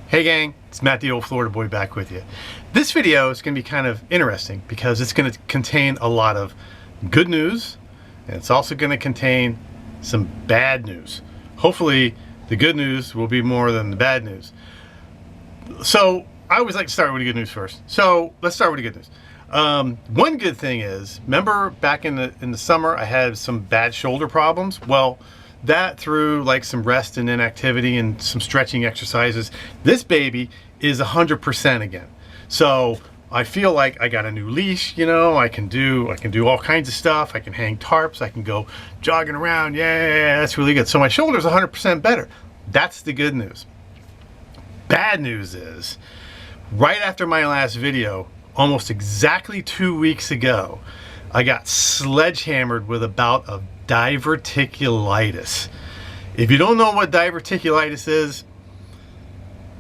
Hey gang, it's Matt the Old Florida Boy back with you. This video is going to be kind of interesting because it's going to contain a lot of good news and it's also going to contain some bad news. Hopefully the good news will be more than the bad news. So I always like to start with the good news first. So let's start with the good news. One good thing is, remember back in the summer I had some bad shoulder problems? Well, that through like some rest and inactivity and some stretching exercises, this baby is 100% again. So I feel like I got a new leash, you know, I can do all kinds of stuff. I can hang tarps, I can go jogging around. Yeah, that's really good. So my shoulder's 100% better. That's the good news. Bad news is, right after my last video, almost exactly 2 weeks ago, I got sledgehammered with a bout of diverticulitis. If you don't know what diverticulitis is,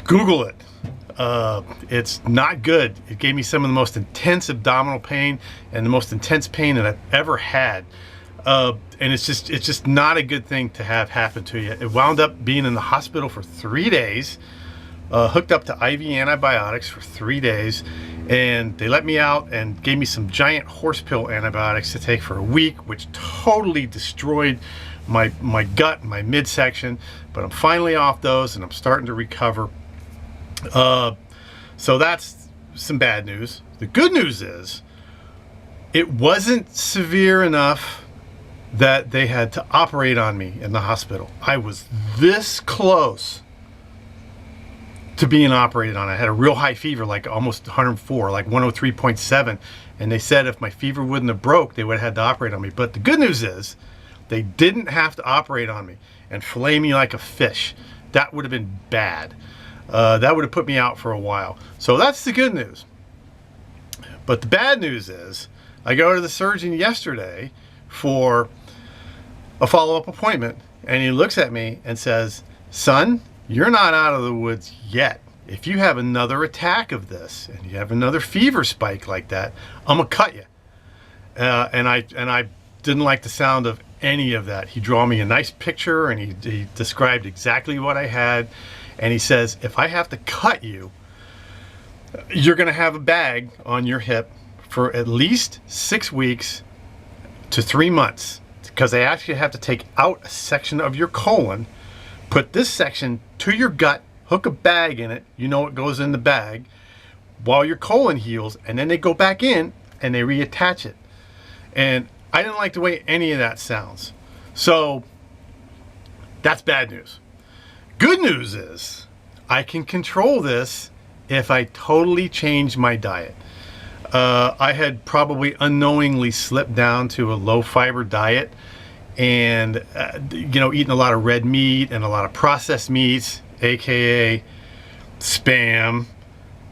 Google it. It's not good. It gave me some of the most intense abdominal pain and the most intense pain that I've ever had. And it's just not a good thing to have happen to you. It wound up being in the hospital for 3 days, hooked up to IV antibiotics for 3 days, and they let me out and gave me some giant horse pill antibiotics to take for a week, which totally destroyed my gut and my midsection. But I'm finally off those and I'm starting to recover. So that's some bad news. The good news is it wasn't severe enough that they had to operate on me in the hospital. I was this close to being operated on. I had a real high fever, like almost 104, like 103.7, and they said if my fever wouldn't have broke, they would have had to operate on me. But the good news is they didn't have to operate on me and fillet me like a fish. That would have been bad. That would have put me out for a while. So that's the good news. But the bad news is I go to the surgeon yesterday for a follow-up appointment, and he looks at me and says, "Son, you're not out of the woods yet. If you have another attack of this and you have another fever spike like that, I'm gonna cut you." And I didn't like the sound of any of that. He drew me a nice picture and he described exactly what I had. And he says, if I have to cut you, you're gonna have a bag on your hip for at least 6 weeks to 3 months, because they actually have to take out a section of your colon, put this section to your gut, hook a bag in it, you know what goes in the bag, while your colon heals, and then they go back in and they reattach it. And I didn't like the way any of that sounds. So that's bad news. Good news is I can control this if I totally change my diet. I had probably unknowingly slipped down to a low fiber diet, and you know, eating a lot of red meat and a lot of processed meats, aka Spam,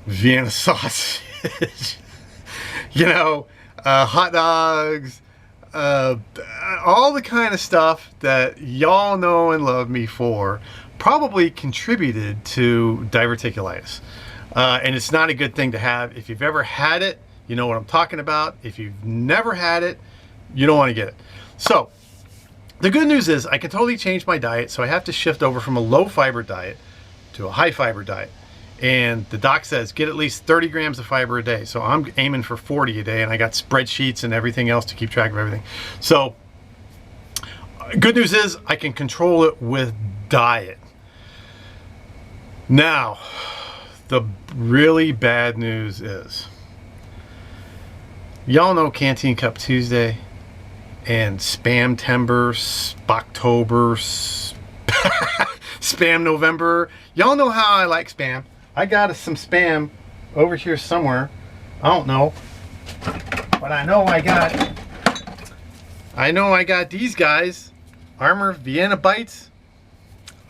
Vienna sausage, you know, hot dogs, all the kind of stuff that y'all know and love me for, probably contributed to diverticulitis. And it's not a good thing to have. If you've ever had it, you know what I'm talking about. If you've never had it, you don't want to get it. So the good news is I can totally change my diet. So I have to shift over from a low fiber diet to a high fiber diet. And the doc says get at least 30 grams of fiber a day. So I'm aiming for 40 a day, and I got spreadsheets and everything else to keep track of everything. So good news is I can control it with diet. Now, the really bad news is, y'all know Canteen Cup Tuesday and Spam Timber, Spocktober, Spam November. Y'all know how I like Spam. I got some Spam over here somewhere. I don't know, but I know I got these guys, Armour Vienna Bites.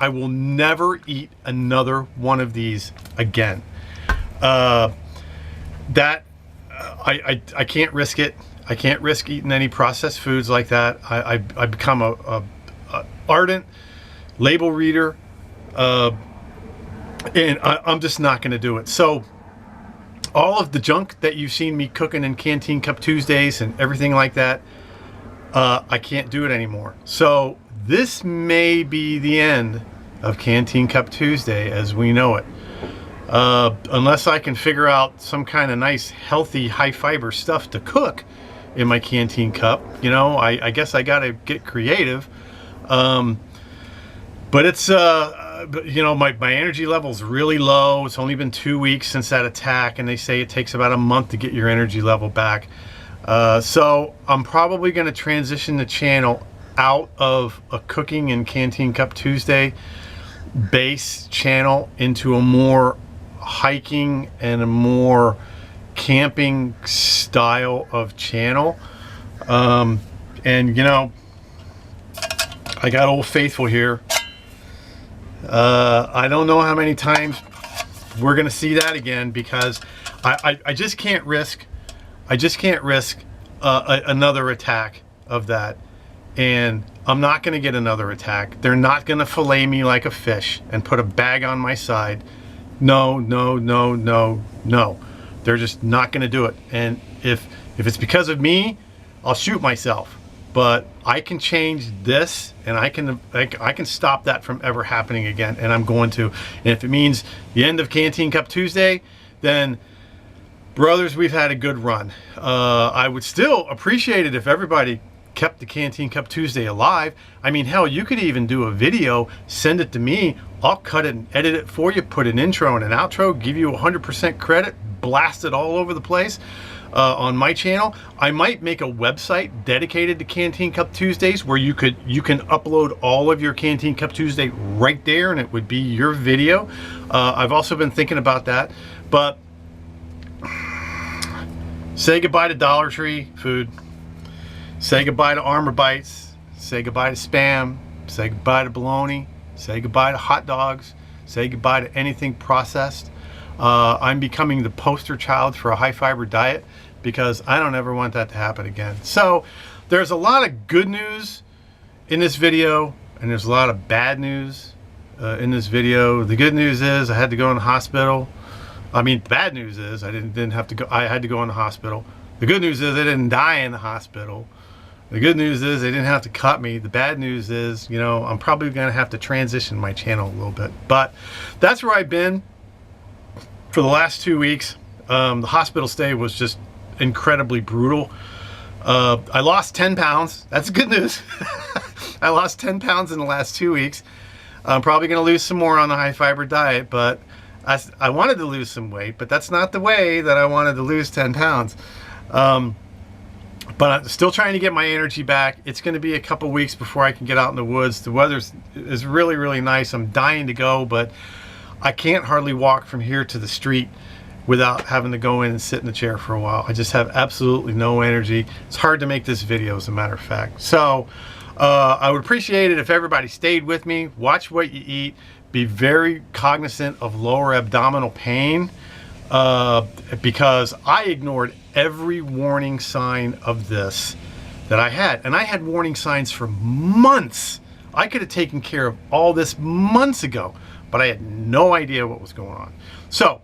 I will never eat another one of these again. I can't risk it. I can't risk eating any processed foods like that. I become a ardent label reader, and I'm just not going to do it. So all of the junk that you've seen me cooking in Canteen Cup Tuesdays and everything like that, I can't do it anymore. So this may be the end of Canteen Cup Tuesday as we know it. Unless I can figure out some kind of nice, healthy, high fiber stuff to cook in my canteen cup, you know, I guess I gotta get creative. But it's, you know, my energy level's really low. It's only been 2 weeks since that attack, and they say it takes about a month to get your energy level back. So I'm probably going to transition the channel out of a Cooking and Canteen Cup Tuesday base channel into a more hiking and a more camping style of channel. And you know, I got Old Faithful here. I don't know how many times we're gonna see that again, because I just can't risk another attack of that, and I'm not gonna get another attack. They're not gonna fillet me like a fish and put a bag on my side. No, no, no, no, no. They're just not gonna do it. And if it's because of me, I'll shoot myself. But I can change this, and I can stop that from ever happening again, and I'm going to. And if it means the end of Canteen Cup Tuesday, then brothers, we've had a good run. I would still appreciate it if everybody kept the Canteen Cup Tuesday alive. I mean, hell, you could even do a video, send it to me, I'll cut it and edit it for you, put an intro and an outro, give you 100% credit, blast it all over the place. On my channel, I might make a website dedicated to Canteen Cup Tuesdays where you can upload all of your Canteen Cup Tuesday right there, and it would be your video. I've also been thinking about that, but say goodbye to Dollar Tree food. Say goodbye to Armor Bites. Say goodbye to Spam. Say goodbye to bologna. Say goodbye to hot dogs. Say goodbye to anything processed. I'm becoming the poster child for a high fiber diet, because I don't ever want that to happen again. So there's a lot of good news in this video, and there's a lot of bad news in this video. The good news is I had to go in the hospital. I mean, the bad news is I didn't have to go. I had to go in the hospital. The good news is I didn't die in the hospital. The good news is they didn't have to cut me. The bad news is, you know, I'm probably going to have to transition my channel a little bit. But that's where I've been for the last 2 weeks. The hospital stay was just incredibly brutal. I lost 10 pounds. That's good news. I lost 10 pounds in the last 2 weeks. I'm probably going to lose some more on the high fiber diet, but I wanted to lose some weight, but that's not the way that I wanted to lose 10 pounds. But I'm still trying to get my energy back. It's going to be a couple weeks before I can get out in the woods. The weather is really, really nice. I'm dying to go, but I can't hardly walk from here to the street without having to go in and sit in the chair for a while. I just have absolutely no energy. It's hard to make this video, as a matter of fact. So I would appreciate it if everybody stayed with me. Watch what you eat. Be very cognizant of lower abdominal pain, because I ignored every warning sign of this that I had. And I had warning signs for months. I could have taken care of all this months ago, but I had no idea what was going on. So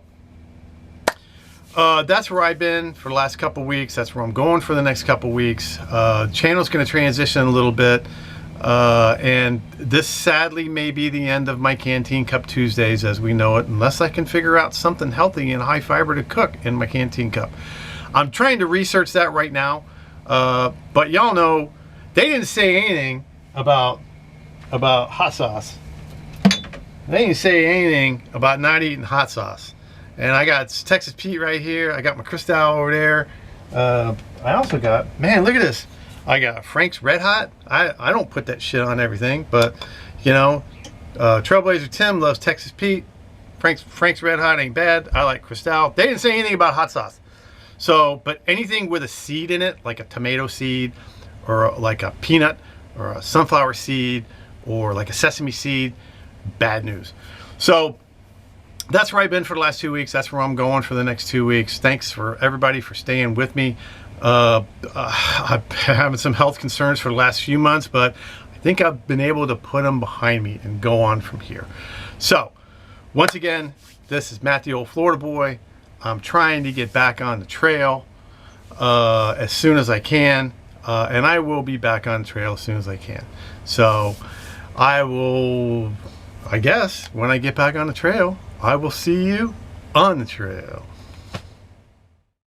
that's where I've been for the last couple weeks. That's where I'm going for the next couple weeks. Channel's going to transition a little bit, and this sadly may be the end of my Canteen Cup Tuesdays as we know it, unless I can figure out something healthy and high fiber to cook in my Canteen Cup. I'm trying to research that right now, but y'all know they didn't say anything about hot sauce. They didn't say anything about not eating hot sauce. And I got Texas Pete right here. I got my Cristal over there. I also got, man, look at this. I got Frank's Red Hot. I don't put that shit on everything, but you know, Trailblazer Tim loves Texas Pete. Frank's Red Hot ain't bad. I like Cristal. They didn't say anything about hot sauce. So, but anything with a seed in it, like a tomato seed, or like a peanut, or a sunflower seed, or like a sesame seed, bad news. So that's where I've been for the last 2 weeks. That's where I'm going for the next 2 weeks. Thanks for everybody for staying with me. I've been having some health concerns for the last few months, but I think I've been able to put them behind me and go on from here. So once again, this is Matt the Old Florida Boy. I'm trying to get back on the trail as soon as I can, and I will be back on the trail as soon as I can. So I will, I guess, when I get back on the trail, I will see you on the trail.